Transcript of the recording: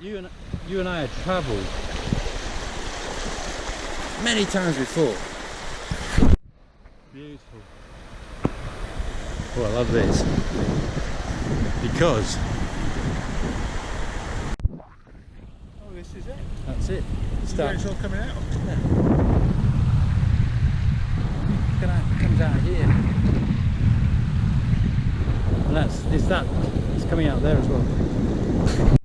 You and I had travelled many times before. Beautiful. Oh, I love this because this is it. that's it. This is where it's all coming out. Yeah. It comes out here, and it's coming out there as well.